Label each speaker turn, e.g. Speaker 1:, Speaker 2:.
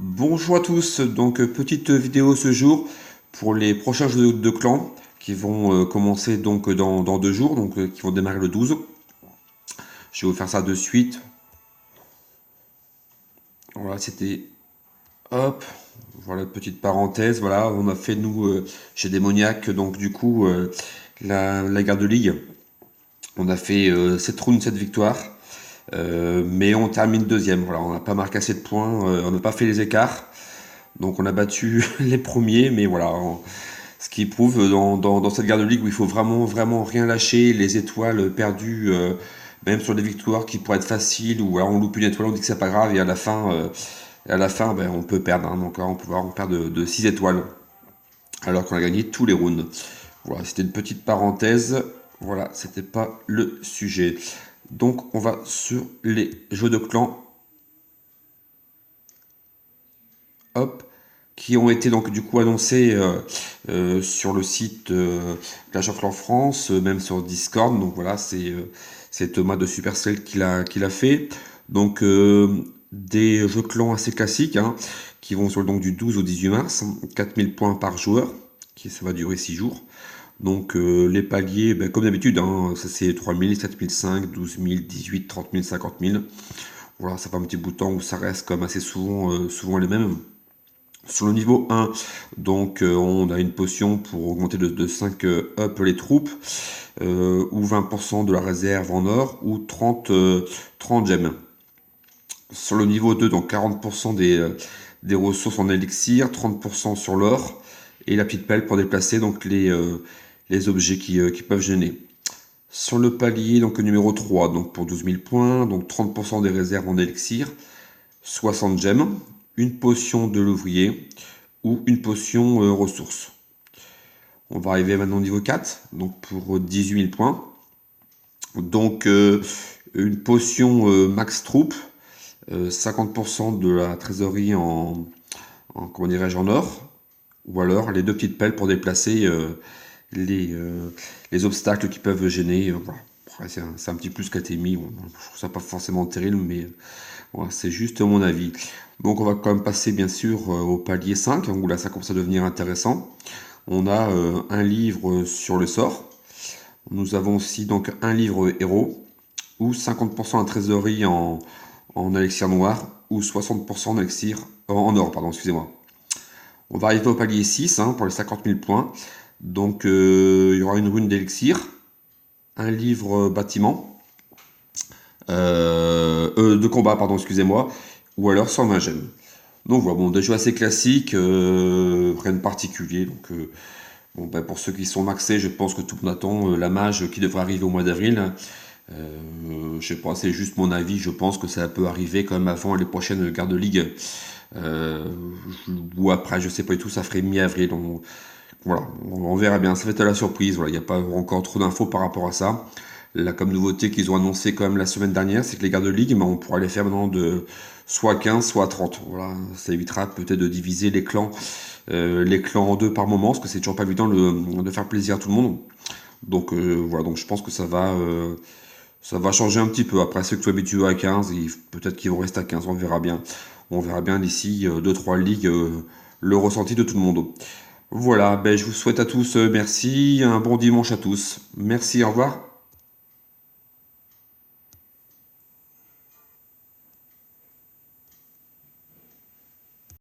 Speaker 1: Bonjour à tous, donc petite vidéo ce jour pour les prochains jeux de clan qui vont commencer donc dans 2 jours, donc qui vont démarrer le 12. Je vais vous faire ça de suite. Voilà, c'était hop, voilà petite parenthèse, voilà, on a fait nous chez Démoniaque donc du coup la garde de ligue. On a fait 7 rounds, 7 victoires. Mais on termine deuxième, voilà, on n'a pas marqué assez de points, on n'a pas fait les écarts. Donc on a battu les premiers, mais voilà, ce qui prouve dans cette garde de ligue où il faut vraiment rien lâcher, les étoiles perdues, même sur des victoires qui pourraient être faciles, ou alors on loupe une étoile, on dit que c'est pas grave, et à la fin ben, on peut perdre, hein, donc on peut voir, on perd de 6 étoiles, alors qu'on a gagné tous les rounds. Voilà, c'était une petite parenthèse, voilà, c'était pas le sujet. Donc on va sur les jeux de clans. Hop, qui ont été donc du coup annoncés sur le site Clash of Clans France, même sur Discord. Donc voilà, c'est Thomas de Supercell qui l'a fait. Donc des jeux clans assez classiques, hein, qui vont sur donc du 12 au 18 mars, 4000 points par joueur, ça va durer 6 jours. Donc les paliers, ben, comme d'habitude, hein, ça c'est 3000, 7005, 12000, 18, 30 000, 50 000. Voilà, ça fait un petit bout de temps où ça reste comme assez souvent les mêmes. Sur le niveau 1, donc on a une potion pour augmenter de 5 up les troupes, ou 20% de la réserve en or, ou 30 gemmes. Sur le niveau 2, donc 40% des ressources en élixir, 30% sur l'or, et la petite pelle pour déplacer donc les objets qui peuvent gêner. Sur le palier, donc numéro 3, donc pour 12 000 points, donc 30% des réserves en élixir, 60 gemmes, une potion de l'ouvrier ou une potion ressources. On va arriver maintenant au niveau 4, donc pour 18 000 points. Donc une potion max troupe, 50% de la trésorerie comment dirais-je, en or, ou alors les deux petites pelles pour déplacer les obstacles qui peuvent gêner. Voilà. C'est un petit plus qu'a été mis. Je trouve ça pas forcément terrible, mais voilà, c'est juste mon avis. Donc on va quand même passer bien sûr au palier 5, hein, où là ça commence à devenir intéressant. On a un livre sur le sort. Nous avons aussi donc un livre héros, ou 50% en trésorerie en élixir noir, ou 60% en élixir en or, pardon, excusez-moi. On va arriver au palier 6, hein, pour les 50 000 points. Donc il y aura une rune d'élixir, un livre bâtiment, de combat, pardon, excusez-moi, ou alors 120 gemmes. Donc voilà, bon, des jeux assez classiques, rien de particulier. Donc bon, ben, pour ceux qui sont maxés, je pense que tout le monde attend la mage qui devrait arriver au mois d'avril. Je sais pas, c'est juste mon avis, je pense que ça peut arriver quand même avant les prochaines gardes de ligue. Ou après, je sais pas du tout, ça ferait mi-avril. Voilà, on verra bien, ça va être à la surprise. Voilà, il n'y a pas encore trop d'infos par rapport à ça. Là, comme nouveauté qu'ils ont annoncé quand même la semaine dernière, c'est que les gardes de ligue, on pourra les faire maintenant de soit 15, soit 30. Voilà, ça évitera peut-être de diviser les clans en deux par moment, parce que c'est toujours pas évident de faire plaisir à tout le monde. Donc voilà, donc je pense que ça va changer un petit peu. Après, ceux qui sont habitués à 15, peut-être qu'ils vont rester à 15, on verra bien. On verra bien d'ici 2-3 ligues le ressenti de tout le monde. Voilà, ben, je vous souhaite à tous merci, un bon dimanche à tous. Merci, au revoir.